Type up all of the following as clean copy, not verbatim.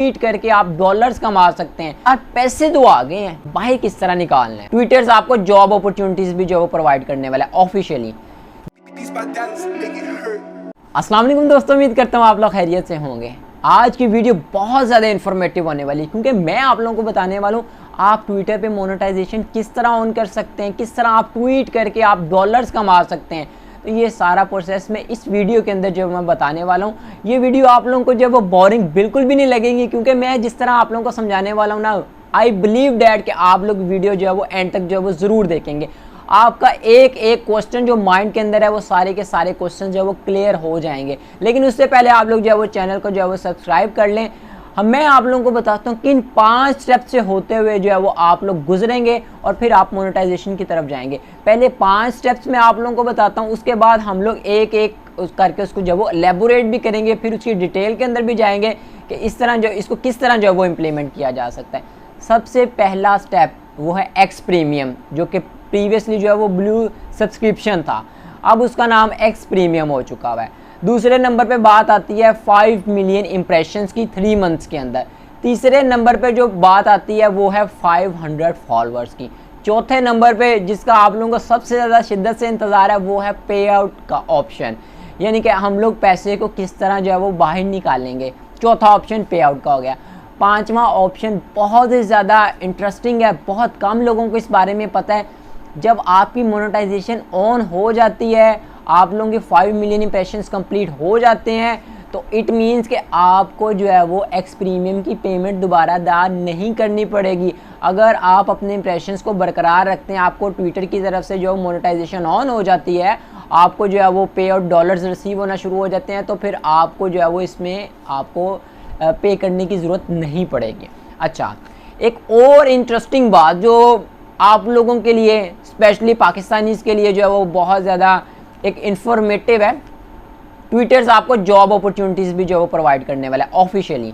Tweet करके आप dollars कमा सकते हैं। आप पैसे तो आ गए हैं, बाहर किस तरह निकालना है। ट्विटर्स आपको जॉब अपॉर्चुनिटीज भी जो प्रोवाइड करने वाला है ऑफिशियली। अस्सलाम वालेकुम दोस्तों, उम्मीद करता हूँ आप लोग खैरियत से होंगे। आज की वीडियो बहुत ज़्यादा इन्फॉर्मेटिव होने वाली है क्योंकि मैं आप लोगों को बताने वाला हूँ आप ट्विटर पे मोनेटाइजेशन किस तरह ऑन कर सकते हैं, किस तरह आप ट्वीट करके आप डॉलर्स कमा सकते हैं। तो ये सारा प्रोसेस मैं इस वीडियो के अंदर जो मैं बताने वाला हूँ, ये वीडियो आप लोगों को जो वो बोरिंग बिल्कुल भी नहीं लगेगी क्योंकि मैं जिस तरह आप लोगों को समझाने वाला हूँ ना, आई बिलीव डैट कि आप लोग वीडियो जो है वो एंड तक जो है वो ज़रूर देखेंगे। आपका एक एक क्वेश्चन जो माइंड के अंदर है वो सारे के सारे क्वेश्चन जो है वो क्लियर हो जाएंगे। लेकिन उससे पहले आप लोग जो है वो चैनल को जो है वो सब्सक्राइब कर लें। मैं आप लोगों को बताता हूँ किन 5 स्टेप से होते हुए जो है वो आप लोग गुजरेंगे और फिर आप मोनेटाइजेशन की तरफ जाएंगे। पहले 5 स्टेप्स मैं आप लोगों को बताता हूँ, उसके बाद हम लोग एक एक करके उसको जो वो एलेबोरेट भी करेंगे, फिर उसकी डिटेल के अंदर भी जाएंगे कि इस तरह जो इसको किस तरह जो है वो इम्प्लीमेंट किया जा सकता है। सबसे पहला स्टेप वो है एक्स प्रीमियम, जो कि प्रीवियसली जो है वो ब्लू सब्सक्रिप्शन था, अब उसका नाम एक्स प्रीमियम हो चुका हुआ है। दूसरे नंबर पे बात आती है 5 मिलियन इम्प्रेशंस की 3 मंथ्स के अंदर। तीसरे नंबर पे जो बात आती है वो है 500 फॉलोअर्स की। चौथे नंबर पे जिसका आप लोगों को सबसे ज़्यादा शिद्दत से इंतज़ार है वो है पे आउट का ऑप्शन, यानी कि हम लोग पैसे को किस तरह जो है वो बाहर निकालेंगे। चौथा ऑप्शन पे आउट का हो गया। पाँचवा ऑप्शन बहुत ही ज़्यादा इंटरेस्टिंग है, बहुत कम लोगों को इस बारे में पता है। जब आपकी मोनेटाइजेशन ऑन हो जाती है, आप लोगों के 5 मिलियन इंप्रेशंस कंप्लीट हो जाते हैं, तो इट मीन्स कि आपको जो है वो एक्स प्रीमियम की पेमेंट दोबारा अदा नहीं करनी पड़ेगी। अगर आप अपने इंप्रेशंस को बरकरार रखते हैं, आपको ट्विटर की तरफ से जो मोनेटाइजेशन ऑन हो जाती है, आपको जो है वो पे आउट डॉलर्स रिसीव होना शुरू हो जाते हैं, तो फिर आपको जो है वो इसमें आपको पे करने की ज़रूरत नहीं पड़ेगी। अच्छा, एक और इंटरेस्टिंग बात जो आप लोगों के लिए स्पेशली पाकिस्तानीज़ के लिए जो है वो बहुत ज़्यादा एक इन्फॉर्मेटिव है, ट्विटर्स आपको जॉब अपॉर्चुनिटीज़ भी जो है वो प्रोवाइड करने वाला है ऑफिशियली।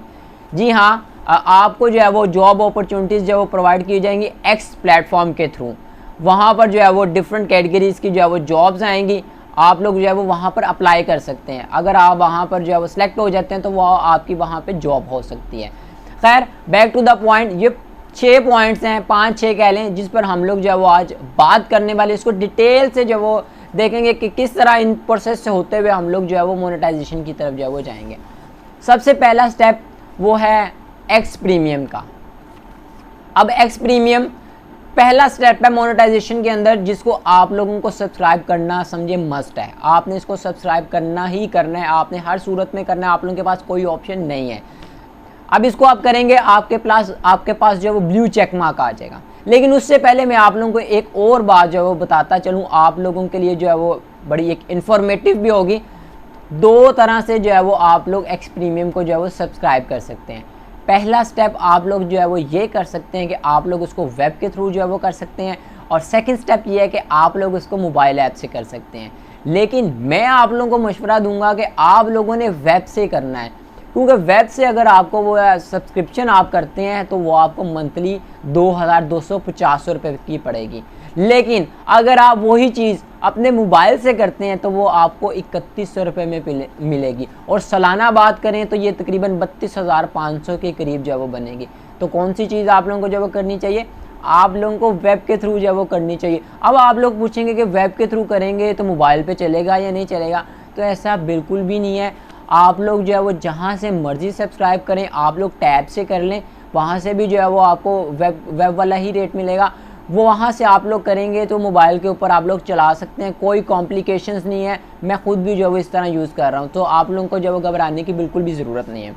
जी हाँ, आपको जो है वो जॉब अपॉर्चुनिटीज़ जो है वो प्रोवाइड की जाएंगी एक्स प्लेटफॉर्म के थ्रू। वहाँ पर जो है वो डिफरेंट कैटेगरीज़ की जो है वो जॉब्स आएंगी, आप लोग जो है वो वहाँ पर अप्लाई कर सकते हैं। अगर आप वहाँ पर जो है वो सिलेक्ट हो जाते हैं तो वो आपकी वहाँ पर जॉब हो सकती है। खैर, बैक टू द पॉइंट, ये 6 पॉइंट्स हैं, 5-6 कह लें, जिस पर हम लोग जो है वो आज बात करने वाले, इसको डिटेल से जो वो देखेंगे कि किस तरह इन प्रोसेस से होते हुए हम लोग जो है वो मोनेटाइजेशन की तरफ जो है वो जाएंगे। सबसे पहला स्टेप वो है एक्स प्रीमियम का। अब एक्स प्रीमियम पहला स्टेप है मोनेटाइजेशन के अंदर, जिसको आप लोगों को सब्सक्राइब करना समझे मस्ट है। आपने इसको सब्सक्राइब करना ही करना है, आपने हर सूरत में करना है, आप लोगों के पास कोई ऑप्शन नहीं है। अब इसको आप करेंगे, आपके पास जो है वो ब्लू चेक मार्क आ जाएगा। लेकिन उससे पहले मैं आप लोगों को एक और बात जो है वो बताता चलूँ, आप लोगों के लिए जो है वो बड़ी एक इन्फॉर्मेटिव भी होगी। 2 तरह से जो है वो आप लोग एक्स प्रीमियम को जो है वो सब्सक्राइब कर सकते हैं। पहला स्टेप आप लोग जो है वो ये कर सकते हैं कि आप लोग उसको वेब के थ्रू जो है वो कर सकते हैं, और सेकेंड स्टेप ये है कि आप लोग उसको मोबाइल ऐप से कर सकते हैं। लेकिन मैं आप लोगों को मशवरा दूंगा कि आप लोगों ने वेब से करना है, क्योंकि वेब से अगर आपको वो सब्सक्रिप्शन आप करते हैं तो वो आपको मंथली 2250 रुपये की पड़ेगी। लेकिन अगर आप वही चीज़ अपने मोबाइल से करते हैं तो वो आपको 3100 रुपये में मिलेगी, और सालाना बात करें तो ये तकरीबन 32,500 के करीब जो है वो बनेगी। तो कौन सी चीज़ आप लोगों को जो वो करनी चाहिए, आप लोगों को वेब के थ्रू जो है वो करनी चाहिए। अब आप लोग पूछेंगे कि वेब के थ्रू करेंगे तो मोबाइल पे चलेगा या नहीं चलेगा, तो ऐसा बिल्कुल भी नहीं है। आप लोग जो है वो जहाँ से मर्ज़ी सब्सक्राइब करें, आप लोग टैब से कर लें, वहाँ से भी जो है वो आपको वेब वाला ही रेट मिलेगा। वो वहाँ से आप लोग करेंगे तो मोबाइल के ऊपर आप लोग चला सकते हैं, कोई कॉम्प्लिकेशंस नहीं है। मैं ख़ुद भी जो है वो इस तरह यूज़ कर रहा हूँ, तो आप लोगों को जो है वो घबराने की बिल्कुल भी ज़रूरत नहीं है।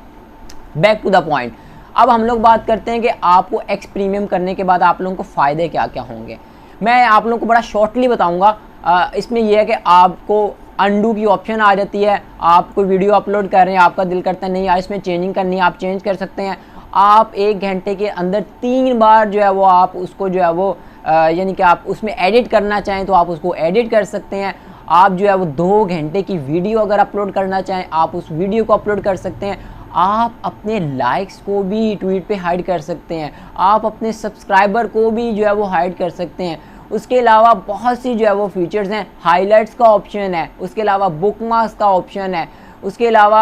बैक टू द पॉइंट, अब हम लोग बात करते हैं कि आपको एक्स प्रीमियम करने के बाद आप लोगों को फ़ायदे क्या क्या होंगे। मैं आप लोगों को बड़ा शॉर्टली बताऊँगा। इसमें यह है कि आपको अंडू की ऑप्शन आ जाती है। आप कोई वीडियो अपलोड कर रहे हैं, आपका दिल करता है नहीं यार इसमें चेंजिंग करनी है, आप चेंज कर सकते हैं। आप 1 घंटे के अंदर 3 बार जो है वो आप उसको जो है वो यानी कि आप उसमें एडिट करना चाहें तो आप उसको एडिट कर सकते हैं। आप जो है वो 2 घंटे की वीडियो अगर अपलोड करना चाहें, आप उस वीडियो को अपलोड कर सकते हैं। आप अपने लाइक्स को भी ट्वीट पे हाइड कर सकते हैं, आप अपने सब्सक्राइबर को भी जो है वो हाइड कर सकते हैं। उसके अलावा बहुत सी जो है वो फीचर्स हैं, हाइलाइट्स का ऑप्शन है, उसके अलावा बुकमार्क्स का ऑप्शन है, उसके अलावा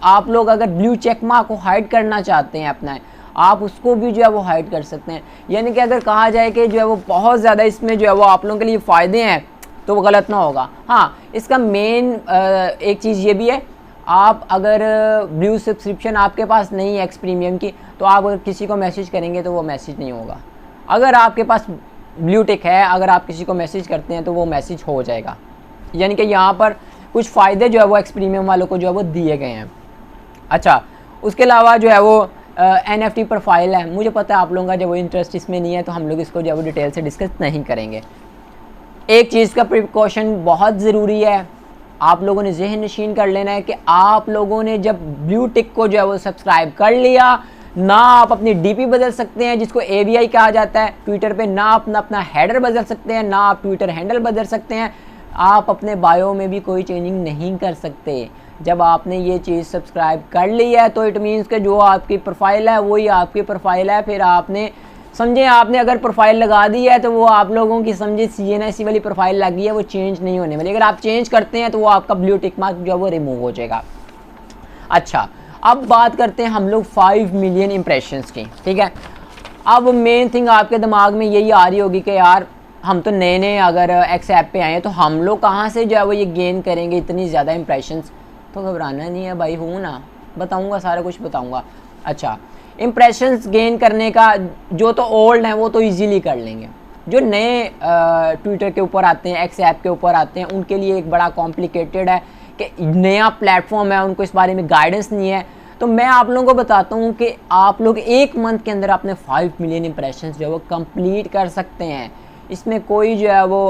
आप लोग अगर ब्लू चेक मार्क को हाइड करना चाहते हैं अपना, आप उसको भी जो है वो हाइड कर सकते हैं। यानी कि अगर कहा जाए कि जो है वो बहुत ज़्यादा इसमें जो है वो आप लोगों के लिए फ़ायदे हैं तो वो गलत ना होगा। हाँ, इसका मेन एक चीज़ ये भी है, आप अगर ब्लू सब्सक्रिप्शन आपके पास नहीं है एक्स प्रीमियम की, तो आप अगर किसी को मैसेज करेंगे तो वो मैसेज नहीं होगा। अगर आपके पास ब्लू टिक है, अगर आप किसी को मैसेज करते हैं तो वो मैसेज हो जाएगा। यानी कि यहाँ पर कुछ फ़ायदे जो है वो एक्स प्रीमियम वालों को जो है वो दिए गए हैं। अच्छा, उसके अलावा जो है वो NFT प्रोफाइल है। मुझे पता है आप लोगों का जब वो इंटरेस्ट इसमें नहीं है, तो हम लोग इसको जो है वो डिटेल से डिस्कस नहीं करेंगे। एक चीज़ का प्रिकॉशन बहुत ज़रूरी है, आप लोगों ने जहन नशीन कर लेना है कि आप लोगों ने जब ब्लू टिक को जो है वो सब्सक्राइब कर लिया, ना आप अपनी DP बदल सकते हैं जिसको AVI कहा जाता है ट्विटर पे, ना अपना हेडर बदल सकते हैं, ना आप ट्विटर हैंडल बदल सकते हैं, आप अपने बायो में भी कोई चेंजिंग नहीं कर सकते। जब आपने ये चीज़ सब्सक्राइब कर ली है तो इट मीन्स कि जो आपकी प्रोफाइल है वही आपकी प्रोफाइल है। फिर आपने समझे, आपने अगर प्रोफाइल लगा दी है तो वो आप लोगों की समझे CNSE वाली प्रोफाइल लगी है, वो चेंज नहीं होने वाली। अगर आप चेंज करते हैं तो वो आपका ब्लू टिक मार्क जो है वो रिमूव हो जाएगा। अच्छा, अब बात करते हैं हम लोग 5 मिलियन इम्प्रेशंस की, ठीक है। अब मेन थिंग आपके दिमाग में यही आ रही होगी कि यार हम तो नए नए अगर एक्स ऐप पे आए हैं तो हम लोग कहाँ से जो है वो ये गेन करेंगे इतनी ज़्यादा इम्प्रेशंस। तो घबराना नहीं है भाई, हूँ ना, बताऊँगा, सारा कुछ बताऊँगा। अच्छा, इम्प्रेशंस गेन करने का जो तो ओल्ड हैं वो तो इजीली कर लेंगे, जो नए ट्विटर के ऊपर आते हैं, एक्स ऐप के ऊपर आते हैं, उनके लिए एक बड़ा कॉम्प्लिकेटेड है कि नया प्लेटफॉर्म है, उनको इस बारे में गाइडेंस नहीं है। तो मैं आप लोगों को बताता हूँ कि आप लोग एक मंथ के अंदर अपने 5 मिलियन इम्प्रेशंस जो है वो कंप्लीट कर सकते हैं। इसमें कोई जो है वो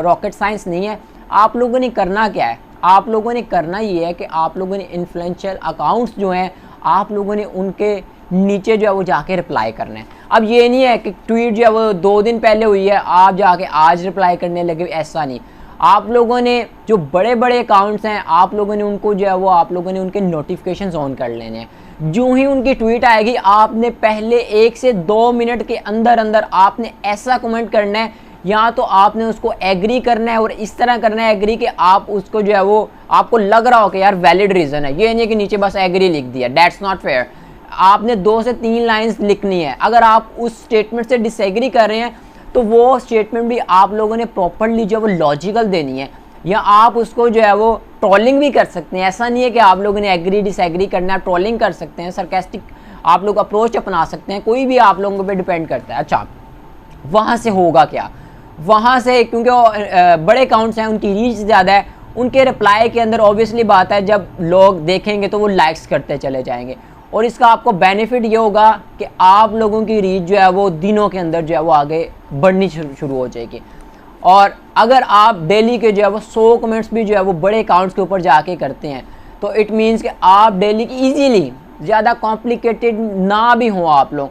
रॉकेट साइंस नहीं है। आप लोगों ने करना क्या है, आप लोगों ने करना ये है कि आप लोगों ने इन्फ्लुएंशियल अकाउंट्स जो हैं आप लोगों ने उनके नीचे जो है वो जाके रिप्लाई करना है। अब ये नहीं है कि ट्वीट जो है वो 2 दिन पहले हुई है आप जाके आज रिप्लाई करने लगे, ऐसा नहीं। आप लोगों ने जो बड़े बड़े अकाउंट्स हैं आप लोगों ने उनको जो है वो आप लोगों ने उनके नोटिफिकेशंस ऑन कर लेने हैं। जो ही उनकी ट्वीट आएगी आपने पहले 1 से 2 मिनट के अंदर अंदर आपने ऐसा कमेंट करना है, या तो आपने उसको एग्री करना है और इस तरह करना है एग्री कि आप उसको जो है वो आपको लग रहा हो कि यार वैलिड रीज़न है, ये नहीं कि नीचे बस एग्री लिख दिया, दैट्स नॉट फेयर। आपने 2 से 3 लाइन्स लिखनी है। अगर आप उस स्टेटमेंट से डिसएग्री कर रहे हैं तो वो स्टेटमेंट भी आप लोगों ने प्रॉपरली जो है वो लॉजिकल देनी है, या आप उसको जो है वो ट्रोलिंग भी कर सकते हैं। ऐसा नहीं है कि आप लोगों ने एग्री डिसएग्री करना है, ट्रोलिंग कर सकते हैं, सरकास्टिक आप लोग अप्रोच अपना सकते हैं, कोई भी आप लोगों पे डिपेंड करता है। अच्छा, वहाँ से होगा क्या, वहाँ से क्योंकि बड़े अकाउंट्स हैं उनकी रीच ज़्यादा है, उनके रिप्लाई के अंदर ऑब्वियसली बात है जब लोग देखेंगे तो वो लाइक्स करते चले जाएंगे, और इसका आपको बेनिफिट ये होगा कि आप लोगों की रीच जो है वो दिनों के अंदर जो है वो आगे बढ़नी शुरू हो जाएगी। और अगर आप डेली के जो है वो 100 कमेंट्स भी जो है वो बड़े अकाउंट्स के ऊपर जाके करते हैं तो इट मीन्स कि आप डेली की ईजीली, ज़्यादा कॉम्प्लिकेटेड ना भी हो आप लोग,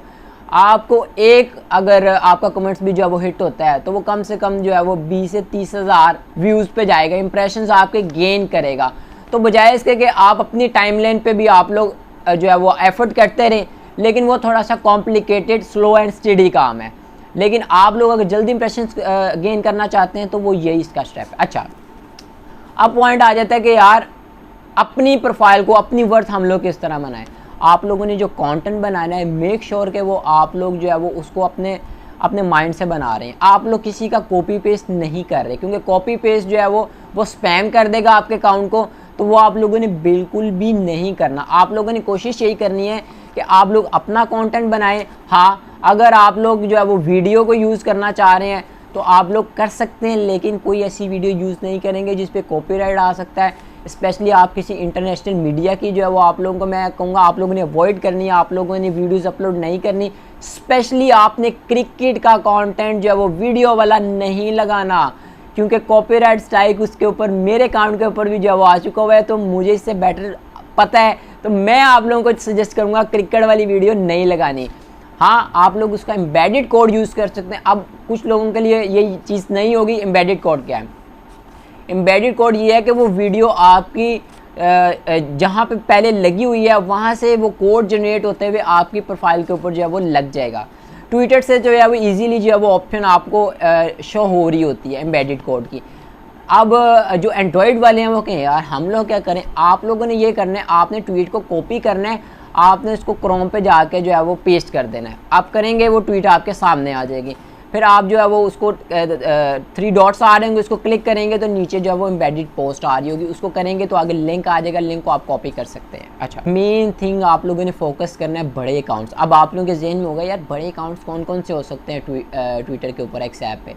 आपको एक अगर आपका कमेंट्स भी जो है वो हिट होता है तो वो कम से कम जो है वो 20 से 30 हज़ार व्यूज़ पे जाएगा, इंप्रेशंस आपके गेन करेगा। तो बजाय इसके कि आप अपनी टाइमलाइन पे भी आप लोग जो है वो एफर्ट करते रहें, लेकिन वो थोड़ा सा कॉम्प्लिकेटेड, स्लो एंड स्टडी काम है। लेकिन आप लोग अगर जल्दी इंप्रेशंस गेन करना चाहते हैं तो वो यही इसका स्टेप है। अच्छा, अब पॉइंट आ जाता है कि यार अपनी प्रोफाइल को, अपनी वर्थ हम लोग किस तरह बनाएं। आप लोगों ने जो कंटेंट बनाना है मेक श्योर कि वो आप लोग जो है वो उसको अपने माइंड से बना रहे हैं। आप लोग किसी का कॉपी पेस्ट नहीं कर रहे, क्योंकि कॉपी पेस्ट जो है वो स्पैम कर देगा आपके अकाउंट को, तो वो आप लोगों ने बिल्कुल भी नहीं करना। आप लोगों ने कोशिश यही करनी है कि आप लोग अपना कंटेंट बनाएं। हाँ, अगर आप लोग जो है वो वीडियो को यूज़ करना चाह रहे हैं तो आप लोग कर सकते हैं, लेकिन कोई ऐसी वीडियो यूज़ नहीं करेंगे जिस पे कॉपीराइट आ सकता है। स्पेशली आप किसी इंटरनेशनल मीडिया की जो है वो आप लोगों को मैं कहूँगा आप लोगों ने अवॉइड करनी है, आप लोगों ने वीडियोज़ अपलोड नहीं करनी। स्पेशली आपने क्रिकेट का कंटेंट जो है वो वीडियो वाला नहीं लगाना, क्योंकि कॉपीराइट स्ट्राइक उसके ऊपर मेरे अकाउंट के ऊपर भी जो है वो आ चुका हुआ है, तो मुझे इससे बेटर पता है। तो मैं आप लोगों को सजेस्ट करूँगा क्रिकेट वाली वीडियो नहीं लगानी। हाँ, आप लोग उसका एम्बेडेड कोड यूज़ कर सकते हैं। अब कुछ लोगों के लिए ये चीज़ नहीं होगी। एम्बेडेड कोड क्या है? एम्बेडेड कोड ये है कि वो वीडियो आपकी जहाँ पे पहले लगी हुई है वहाँ से वो कोड जनरेट होते हुए आपकी प्रोफाइल के ऊपर जो है वो लग जाएगा। ट्विटर से जो है वो इजीली जो है वो ऑप्शन आपको शो हो रही होती है एम्बेडेड कोड की। अब जो एंड्रॉयड वाले हैं वो कहें यार हम लोग क्या करें, आप लोगों ने ये करना है, आपने ट्वीट को कॉपी करना है, आपने इसको क्रोम पे जाके जो है वो पेस्ट कर देना है। आप करेंगे वो ट्वीट आपके सामने आ जाएगी, फिर आप जो है वो उसको 3 डॉट्स आ रहे होंगे, उसको क्लिक करेंगे तो नीचे जो है वो एम्बेडेड पोस्ट आ रही होगी, उसको करेंगे तो आगे लिंक आ जाएगा, लिंक को आप कॉपी कर सकते हैं। अच्छा, मेन थिंग आप लोगों ने फोकस करना है बड़े अकाउंट्स। अब आप लोगों के जहन में होगा यार बड़े अकाउंट्स कौन कौन से हो सकते हैं ट्विटर के ऊपर, एक्स ऐप पे।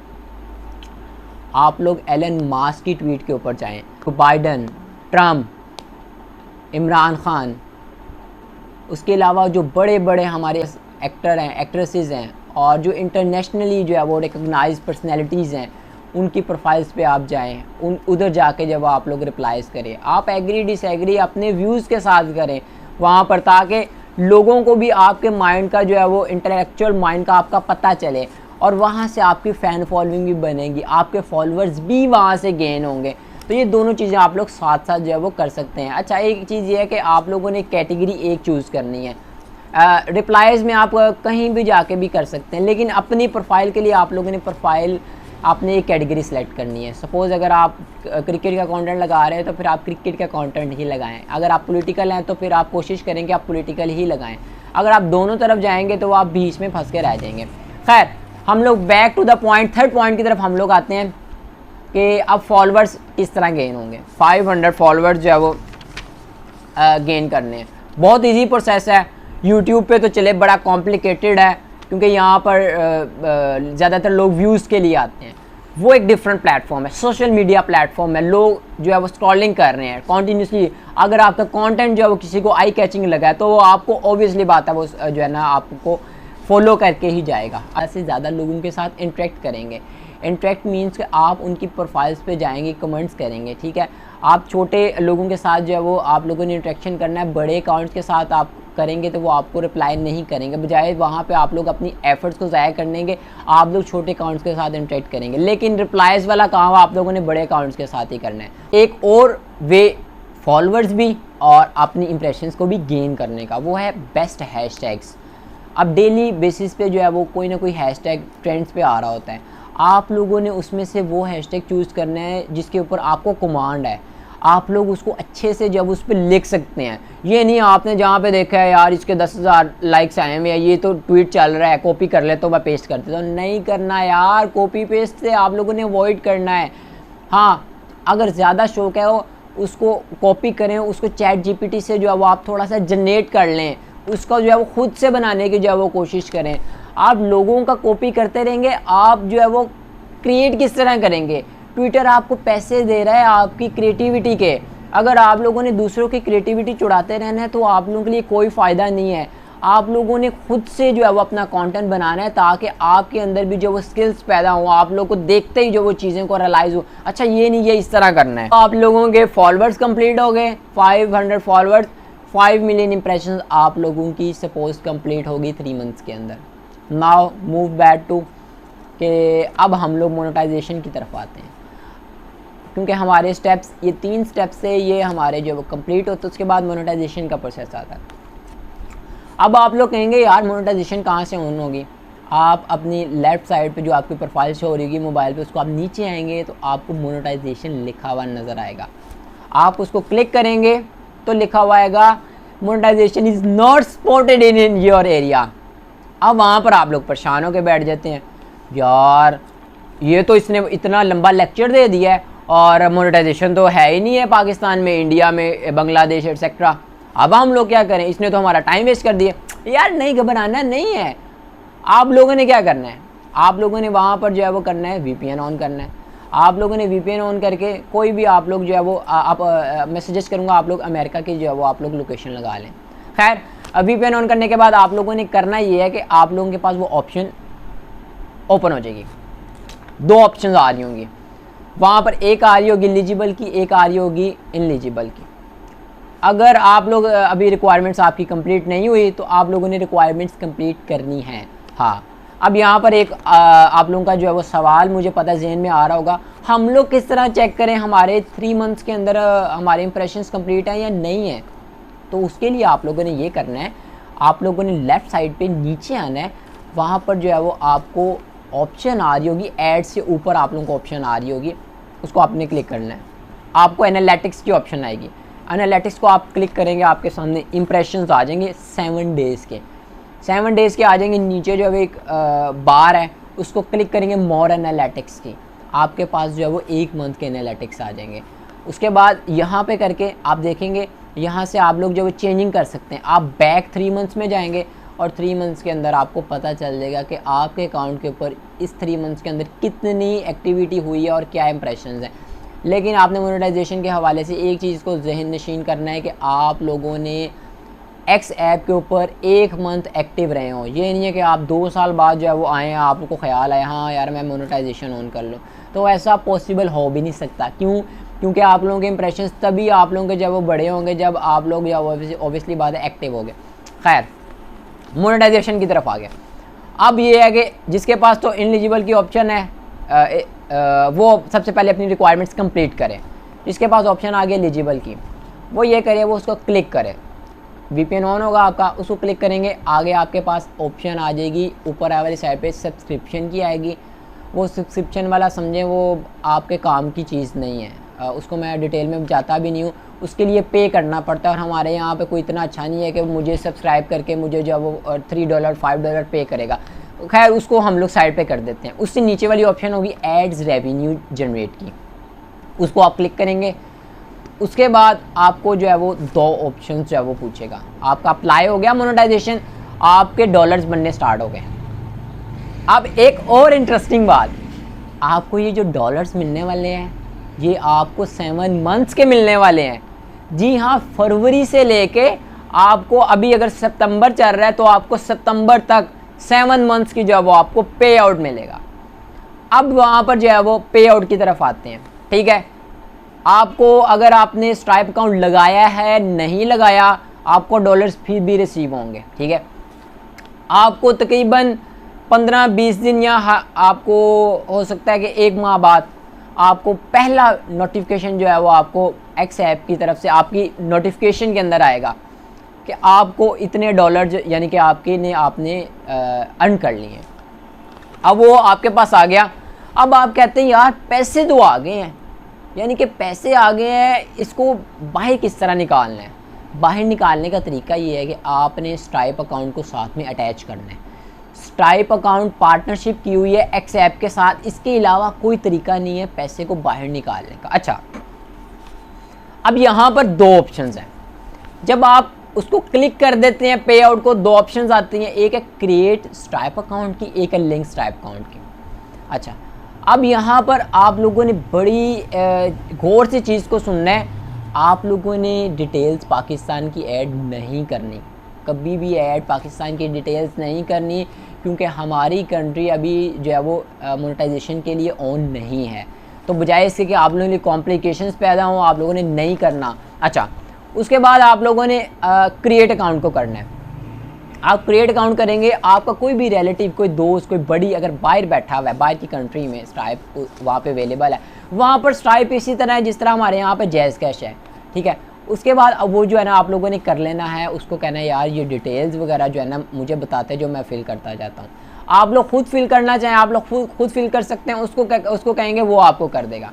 आप लोग एलन मास्क की ट्वीट के ऊपर जाएँ, तो बाइडन, ट्रम्प, इमरान खान, उसके अलावा जो बड़े बड़े हमारे एक्टर हैं, एक्ट्रेसेस हैं और जो इंटरनेशनली जो है वो रिकग्नाइज पर्सनैलिटीज़ हैं, उनकी प्रोफाइल्स पे आप जाएं, उधर जाके जब आप लोग रिप्लाइज़ करें, आप एग्री डिसएग्री अपने व्यूज़ के साथ करें वहाँ पर, ताकि लोगों को भी आपके माइंड का जो है वो इंटेलेक्चुअल माइंड का आपका पता चले और वहाँ से आपकी फ़ैन फॉलोइंग भी बनेगी, आपके फॉलोअर्स भी वहाँ से गेन होंगे। तो ये दोनों चीज़ें आप लोग साथ साथ जो है वो कर सकते हैं। अच्छा, एक चीज़ ये है कि आप लोगों ने कैटेगरी एक चूज़ करनी है। रिप्लाइज़ में आप कहीं भी जाके भी कर सकते हैं, लेकिन अपनी प्रोफाइल के लिए आप लोगों ने प्रोफाइल आपने एक कैटेगरी सेलेक्ट करनी है। सपोज़ अगर आप क्रिकेट का कंटेंट लगा रहे हैं तो फिर आप क्रिकेट का कंटेंट ही लगाएं, अगर आप पॉलिटिकल हैं तो फिर आप कोशिश करें कि आप पॉलिटिकल ही लगाएं। अगर आप दोनों तरफ जाएंगे तो आप बीच में फंस के रह जाएंगे। खैर, हम लोग back to the point, third point की तरफ हम लोग आते हैं कि अब फॉलोअर्स किस तरह गेन होंगे। 500 फॉलोअर्स जो है वो गेन करने हैं। बहुत ईजी प्रोसेस है। यूट्यूब पे तो चले बड़ा कॉम्प्लिकेटेड है क्योंकि यहाँ पर ज़्यादातर लोग व्यूज़ के लिए आते हैं। वो एक डिफरेंट प्लेटफॉर्म है, सोशल मीडिया प्लेटफॉर्म है। लोग जो है वो स्क्रॉलिंग कर रहे हैं कॉन्टीन्यूसली। अगर आपका कंटेंट जो है वो किसी को आई कैचिंग लगा है तो वो आपको ऑब्वियसली बात है वो जो है ना आपको फॉलो करके ही जाएगा। ऐसे ज़्यादा लोगों के साथ इंटरेक्ट करेंगे। इंटरेक्ट मीन्स कि आप उनकी प्रोफाइल्स पे जाएंगे, कमेंट्स करेंगे, ठीक है। आप छोटे लोगों के साथ जो है वो आप लोगों ने इंटरेक्शन करना है। बड़े अकाउंट्स के साथ आप करेंगे तो वो आपको रिप्लाई नहीं करेंगे, बजाय वहाँ पे आप लोग अपनी एफर्ट्स को ज़ाया करने के आप लोग छोटे अकाउंट्स के साथ इंटरेक्ट करेंगे। लेकिन रिप्लाइज़ वाला काम आप लोगों ने बड़े अकाउंट्स के साथ ही करना है। एक और वे फॉलोअर्स भी और अपनी इंप्रेशंस को भी गेन करने का, वो है बेस्ट हैशटैग्स। अब डेली बेसिस पे जो है वो कोई ना कोई हैशटैग ट्रेंड्स पे आ रहा होता है। आप लोगों ने उसमें से वो हैशटैग चूज़ करना है जिसके ऊपर आपको कमांड है। आप लोग उसको अच्छे से जब उस पर लिख सकते हैं। ये नहीं आपने जहाँ पे देखा है यार इसके 10,000 लाइक्स आए हैं या ये तो ट्वीट चल रहा है, कॉपी कर ले तो मैं पेस्ट कर देता हूँ। नहीं करना यार, कॉपी पेस्ट से आप लोगों ने अवॉइड करना है। हाँ, अगर ज़्यादा शौक है वो उसको कॉपी करें, उसको चैट जीपीटी से जो है वो आप थोड़ा सा जनरेट कर लें, उसका जो है वो खुद से बनाने की जो है वो कोशिश करें। आप लोगों का कॉपी करते रहेंगे, आप जो है वो क्रिएट किस तरह करेंगे? ट्विटर आपको पैसे दे रहा है आपकी क्रिएटिविटी के। अगर आप लोगों ने दूसरों की क्रिएटिविटी चुराते रहना है तो आप लोगों के लिए कोई फ़ायदा नहीं है। आप लोगों ने खुद से जो है वो अपना कंटेंट बनाना है ताकि आपके अंदर भी जो वो स्किल्स पैदा हो, आप लोग को देखते ही जो वो चीज़ें को रियलाइज़ हो, अच्छा ये नहीं, ये इस तरह करना है। आप लोगों के फॉलोअर्स कंप्लीट हो गए, 500 फॉलोअर्स, 5 मिलियन इंप्रेशंस आप लोगों की सपोज कंप्लीट होगी 3 मंथ्स के अंदर। नाउ मूव बैक टू कि अब हम लोग मोनेटाइजेशन की तरफ आते हैं, क्योंकि हमारे स्टेप्स, ये 3 स्टेप्स से ये हमारे जो वो कंप्लीट होते हैं, उसके बाद मोनेटाइजेशन का प्रोसेस आता है। अब आप लोग कहेंगे यार मोनेटाइजेशन कहाँ से ऑन होगी? आप अपनी लेफ़्ट साइड पे जो आपकी प्रोफाइल शो हो रही होगी मोबाइल पे, उसको आप नीचे आएंगे तो आपको मोनेटाइजेशन लिखा हुआ नज़र आएगा। आप उसको क्लिक करेंगे तो लिखा हुआ आएगा monetization is not spotted in your area. अब वहाँ पर आप लोग परेशान होकर बैठ जाते हैं, यार ये तो इसने इतना लंबा लेक्चर दे दिया है और मोनेटाइजेशन तो है ही नहीं है पाकिस्तान में, इंडिया में, बांग्लादेश एक्सेट्रा। अब हम लोग क्या करें? इसने तो हमारा टाइम वेस्ट कर दिया। यार नहीं घबराना नहीं है। आप लोगों ने क्या करना है? आप लोगों ने वहाँ पर जो है वो करना है VPN ऑन करना है। आप लोगों ने VPN ऑन करके कोई भी आप लोग जो है वो मैं सजेस्ट करूँगा आप लोग अमेरिका की जो है वो आप लोग लोकेशन लगा लें। खैर, VPN ऑन करने के बाद आप लोगों ने करना ये है कि आप लोगों के पास वो ऑप्शन ओपन हो जाएगी। 2 ऑप्शन आ रही होंगी वहाँ पर, एक आ रही होगी एलिजिबल की, एक आ रही होगी इनएलिजिबल की। अगर आप लोग अभी रिक्वायरमेंट्स आपकी कंप्लीट नहीं हुई तो आप लोगों ने रिक्वायरमेंट्स कंप्लीट करनी है। हाँ, अब यहाँ पर एक आप लोगों का जो है वो सवाल मुझे पता जहन में आ रहा होगा, हम लोग किस तरह चेक करें हमारे 3 मंथ्स के अंदर हमारे इंप्रेशंस कंप्लीट हैं या नहीं है? तो उसके लिए आप लोगों ने ये करना है, आप लोगों ने लेफ़्ट साइड पे नीचे आना है। वहाँ पर जो है वो आपको ऑप्शन आ रही होगी, ऐड से ऊपर आप लोगों को ऑप्शन आ रही होगी उसको आपने क्लिक करना है। आपको एनालिटिक्स की ऑप्शन आएगी, एनालिटिक्स को आप क्लिक करेंगे, आपके सामने इंप्रेशंस आ जाएंगे 7 डेज़ के, 7 डेज़ के आ जाएंगे। नीचे जो है एक बार है, उसको क्लिक करेंगे मोर एनालिटिक्स की, आपके पास जो है वो 1 मंथ के एनालिटिक्स आ जाएंगे। उसके बाद यहाँ पे करके आप देखेंगे, यहाँ से आप लोग जो है चेंजिंग कर सकते हैं। आप बैक 3 मंथ्स में जाएंगे और 3 मंथ्स के अंदर आपको पता चल जाएगा कि आपके अकाउंट के ऊपर इस 3 मंथ्स के अंदर कितनी एक्टिविटी हुई है और क्या इंप्रेशंस हैं। लेकिन आपने मोनेटाइजेशन के हवाले से एक चीज़ को जहन नशीन करना है कि आप लोगों ने एक्स ऐप के ऊपर 1 मंथ एक्टिव रहे हों। ये नहीं है कि आप 2 साल बाद जो है वो आए, आपको ख्याल आया हाँ यार मैं मोनेटाइजेशन ऑन कर लूँ, तो ऐसा पॉसिबल हो भी नहीं सकता। क्यों? क्योंकि आप लोगों के इंप्रेशंस तभी आप लोगों के जब वो बड़े होंगे, जब आप लोग या ऑब्वियसली बात है एक्टिव हो गए। खैर, मोनेटाइजेशन की तरफ आ गया। अब ये है कि जिसके पास तो इनएलिजिबल की ऑप्शन है वो सबसे पहले अपनी रिक्वायरमेंट्स कंप्लीट करे। जिसके पास ऑप्शन आ गया एलिजिबल की, वो ये करे, वो उसको क्लिक करे। VPN ऑन होगा आपका, उसको क्लिक करेंगे, आगे आपके पास ऑप्शन आ जाएगी, ऊपर वाली साइड पे सब्सक्रिप्शन की आएगी। वो सब्सक्रिप्शन वाला समझें वो आपके काम की चीज़ नहीं है, उसको मैं डिटेल में जाता भी नहीं हूँ। उसके लिए पे करना पड़ता है और हमारे यहाँ पे कोई इतना अच्छा नहीं है कि मुझे सब्सक्राइब करके मुझे जो वो $3 $5 पे करेगा। खैर उसको हम लोग साइड पे कर देते हैं। उससे नीचे वाली ऑप्शन होगी एड्स रेवेन्यू जनरेट की, उसको आप क्लिक करेंगे। उसके बाद आपको जो है वो 2 ऑप्शन जो है वो पूछेगा। आपका अप्लाई हो गया मोनेटाइजेशन, आपके डॉलर्स बनने स्टार्ट हो गए। अब एक और इंटरेस्टिंग बात, आपको ये जो डॉलर्स मिलने वाले हैं ये आपको 7 मंथ्स के मिलने वाले हैं। जी हाँ, फरवरी से लेके आपको अभी अगर सितंबर चल रहा है तो आपको सितंबर तक 7 मंथ्स की जो है वो आपको पे आउट मिलेगा। अब वहाँ पर जो है वो पे आउट की तरफ आते हैं। ठीक है, आपको अगर आपने स्ट्राइप अकाउंट लगाया है, नहीं लगाया, आपको डॉलर्स फिर भी रिसीव होंगे। ठीक है, आपको तकरीबन 15-20 दिन या आपको हो सकता है कि 1 माह बाद आपको पहला नोटिफिकेशन जो है वो आपको एक्स ऐप की तरफ से आपकी नोटिफिकेशन के अंदर आएगा कि आपको इतने डॉलर यानी कि आपने अर्न कर लिए हैं। अब वो आपके पास आ गया। अब आप कहते हैं यार पैसे तो आ गए हैं, यानी कि पैसे आ गए हैं, इसको बाहर किस तरह निकालना है? बाहर निकालने का तरीका ये है कि आपने स्ट्राइप अकाउंट को साथ में अटैच करना है। स्ट्राइप अकाउंट पार्टनरशिप की हुई है एक्स ऐप के साथ, इसके अलावा कोई तरीका नहीं है पैसे को बाहर निकालने का। अच्छा, अब यहाँ पर 2 ऑप्शंस हैं। जब आप उसको क्लिक कर देते हैं पे आउट को, 2 ऑप्शंस आती हैं, एक है क्रिएट स्ट्राइप अकाउंट की, एक है लिंक स्ट्राइप अकाउंट की। अच्छा, अब यहाँ पर आप लोगों ने बड़ी गौर से चीज़ को सुनना है। आप लोगों ने डिटेल्स पाकिस्तान की ऐड नहीं करनी, कभी भी ऐड पाकिस्तान की डिटेल्स नहीं करनी, क्योंकि हमारी कंट्री अभी जो है वो मोनेटाइजेशन के लिए ऑन नहीं है। तो बजाय इसके कि आप लोगों के कॉम्प्लिकेशंस पैदा हों, आप लोगों ने नहीं करना। अच्छा, उसके बाद आप लोगों ने क्रिएट अकाउंट को करना है। आप क्रिएट अकाउंट करेंगे, आपका कोई भी रिलेटिव, कोई दोस्त, कोई बड़ी अगर बाहर बैठा हुआ है, बाहर की कंट्री में स्ट्राइप वहाँ पे अवेलेबल है, वहाँ पर स्ट्राइप इसी तरह है जिस तरह हमारे यहाँ पे जैज़ कैश है। ठीक है, उसके बाद अब वो जो है ना आप लोगों ने कर लेना है, उसको कहना है यार ये डिटेल्स वगैरह जो है ना मुझे बताते जो मैं फिल करता जाता हूँ। आप लोग खुद फिल करना चाहें आप लोग खुद फिल कर सकते हैं, उसको कहेंगे वो आपको कर देगा।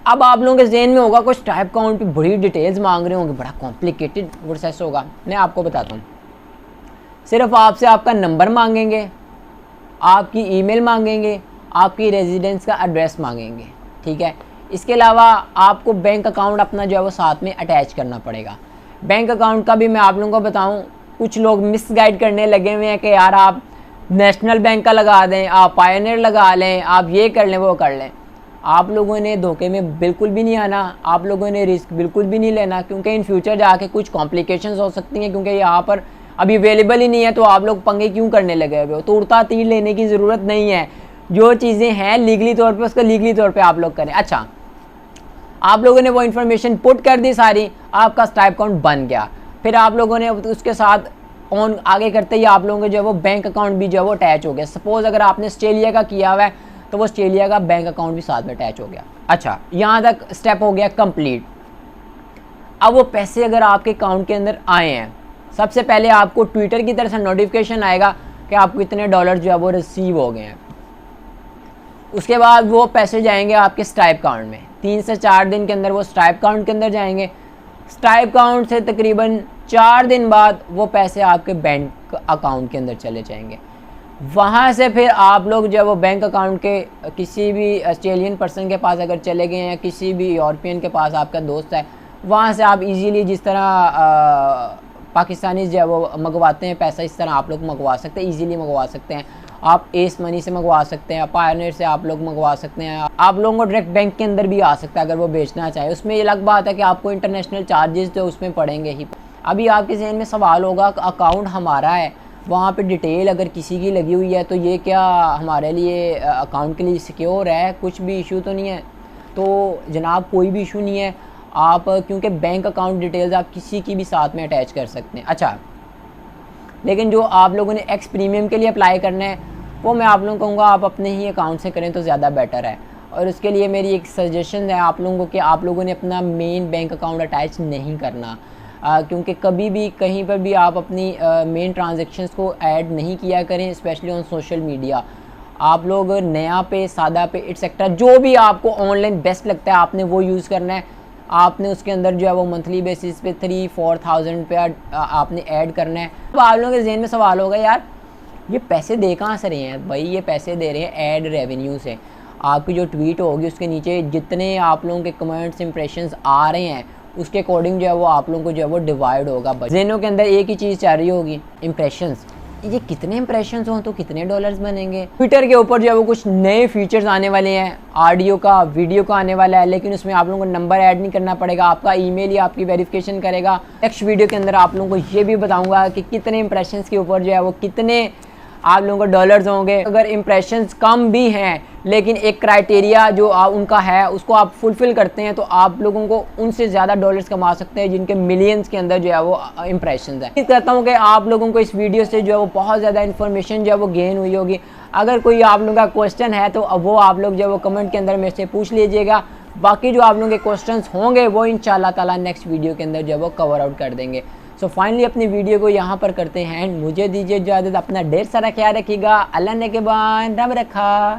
अब आप लोगों के जहन में होगा कुछ स्ट्राइप अकाउंट की बड़ी डिटेल्स मांग रहे होंगे, बड़ा कॉम्प्लिकेटेड प्रोसेस होगा। मैं आपको बताता हूँ, सिर्फ आपसे आपका नंबर मांगेंगे, आपकी ईमेल मांगेंगे, आपकी रेजिडेंस का एड्रेस मांगेंगे। ठीक है, इसके अलावा आपको बैंक अकाउंट अपना जो है वो साथ में अटैच करना पड़ेगा। बैंक अकाउंट का भी मैं आप लोगों को बताऊं, कुछ लोग मिसगाइड करने लगे हुए हैं कि यार आप नेशनल बैंक का लगा दें, आप पायनियर लगा लें, आप ये कर लें, वो कर लें। आप लोगों ने धोखे में बिल्कुल भी नहीं आना, आप लोगों ने रिस्क बिल्कुल भी नहीं लेना, क्योंकि इन फ्यूचर जाके कुछ कॉम्प्लिकेशंस हो सकती हैं, क्योंकि यहाँ पर अभी अवेलेबल ही नहीं है। तो आप लोग पंगे क्यों करने लगे हुए हो? तो उड़ता तीर लेने की ज़रूरत नहीं है, जो चीज़ें हैं लीगली तौर पे उसका लीगली तौर पे आप लोग करें। अच्छा, आप लोगों ने वो इन्फॉर्मेशन पुट कर दी सारी, आपका स्ट्राइप अकाउंट बन गया। फिर आप लोगों ने उसके साथ ऑन आगे करते ही आप लोगों के जो है वो बैंक अकाउंट भी जो है वो अटैच हो गया। सपोज अगर आपने ऑस्ट्रेलिया का किया हुआ है तो वो ऑस्ट्रेलिया का बैंक अकाउंट भी साथ में अटैच हो गया। अच्छा, यहाँ तक स्टेप हो गया कंप्लीट। अब वो पैसे अगर आपके अकाउंट के अंदर आए हैं, सबसे पहले आपको ट्विटर की तरफ से नोटिफिकेशन आएगा कि आपको इतने डॉलर जो है वो रिसीव हो गए हैं। उसके बाद वो पैसे जाएंगे आपके स्ट्राइप अकाउंट में। 3 से 4 दिन के अंदर वो स्ट्राइप अकाउंट के अंदर जाएंगे। स्ट्राइप अकाउंट से तकरीबन 4 दिन बाद वो पैसे आपके बैंक अकाउंट के अंदर चले जाएंगे। वहाँ से फिर आप लोग जब वो बैंक अकाउंट के किसी भी ऑस्ट्रेलियन पर्सन के पास अगर चले गए हैं, किसी भी यूरोपियन के पास आपका दोस्त है, वहाँ से आप इजीली जिस तरह पाकिस्तानी जो वो मंगवाते हैं पैसा, इस तरह आप लोग मंगवा सकते हैं, इजीली मंगवा सकते हैं। आप एस मनी से मंगवा सकते हैं, पायनियर से आप लोग मंगवा सकते हैं। आप लोगों को डायरेक्ट बैंक के अंदर भी आ सकता है अगर वो बेचना चाहे। उसमें ये अलग बात है कि आपको इंटरनेशनल चार्जेस जो उसमें पड़ेंगे ही। अभी आपके जहन में सवाल होगा कि अकाउंट हमारा है, वहाँ पे डिटेल अगर किसी की लगी हुई है तो ये क्या हमारे लिए अकाउंट के लिए सिक्योर है, कुछ भी इशू तो नहीं है? तो जनाब कोई भी इशू नहीं है। आप क्योंकि बैंक अकाउंट डिटेल्स आप किसी की भी साथ में अटैच कर सकते हैं। अच्छा, लेकिन जो आप लोगों ने एक्स प्रीमियम के लिए अप्लाई करना है वो मैं आप लोगों को कहूँगा आप अपने ही अकाउंट से करें तो ज़्यादा बेटर है। और उसके लिए मेरी एक सजेशन है आप लोगों को कि आप लोगों ने अपना मेन बैंक अकाउंट अटैच नहीं करना, क्योंकि कभी भी कहीं पर भी आप अपनी मेन ट्रांजेक्शन्स को ऐड नहीं किया करें, स्पेशली ऑन सोशल मीडिया। आप लोग नया पे, सादा पे, एटसेट्रा जो भी आपको ऑनलाइन बेस्ट लगता है आपने वो यूज़ करना है। आपने उसके अंदर जो है वो मंथली बेसिस पे 3-4,000 रुपया आपने ऐड करना है। तो आप लोगों के जहन में सवाल होगा यार ये पैसे दे कहाँ से रहे हैं? भाई ये पैसे दे रहे हैं ऐड रेवेन्यू से। आपकी जो ट्वीट होगी उसके नीचे जितने आप लोगों के कमेंट्स इंप्रेशंस आ रहे हैं उसके अकॉर्डिंग जो है वो आप लोगों को जो है वो डिवाइड होगा। जहनों के अंदर एक ही चीज़ चल रही होगी, इंप्रेशंस। ये कितने इंप्रेशंस हों तो कितने डॉलर्स बनेंगे? ट्विटर के ऊपर जो है वो कुछ नए फीचर्स आने वाले हैं, ऑडियो का, वीडियो का आने वाला है, लेकिन उसमें आप लोगों को नंबर ऐड नहीं करना पड़ेगा, आपका ईमेल ही आपकी वेरिफिकेशन करेगा। नेक्स्ट वीडियो के अंदर आप लोगों को ये भी बताऊंगा कि कितने इंप्रेशंस के ऊपर जो है वो कितने आप लोगों को डॉलर्स होंगे। अगर इंप्रेशंस कम भी हैं लेकिन एक क्राइटेरिया जो उनका है उसको आप फुलफ़िल करते हैं तो आप लोगों को उनसे ज़्यादा डॉलर्स कमा सकते हैं जिनके मिलियंस के अंदर जो है वो इंप्रेशंस है। उम्मीद करता हूँ कि आप लोगों को इस वीडियो से जो है वो बहुत ज़्यादा इन्फॉर्मेशन जो है वो गेन हुई होगी। अगर कोई आप लोगों का क्वेश्चन है तो वो आप लोग जो है वो कमेंट के अंदर मेरे से पूछ लीजिएगा। बाकी जो आप लोगों के क्वेश्चंस होंगे वो इंशाल्लाह ताला नेक्स्ट वीडियो के अंदर जो है वो कवर आउट कर देंगे। सो फाइनली अपनी वीडियो को यहाँ पर करते हैं, मुझे दीजिए इजाज़त। अपना ढेर सारा ख्याल रखिएगा। अल्लाह ने के बाद रब रखा।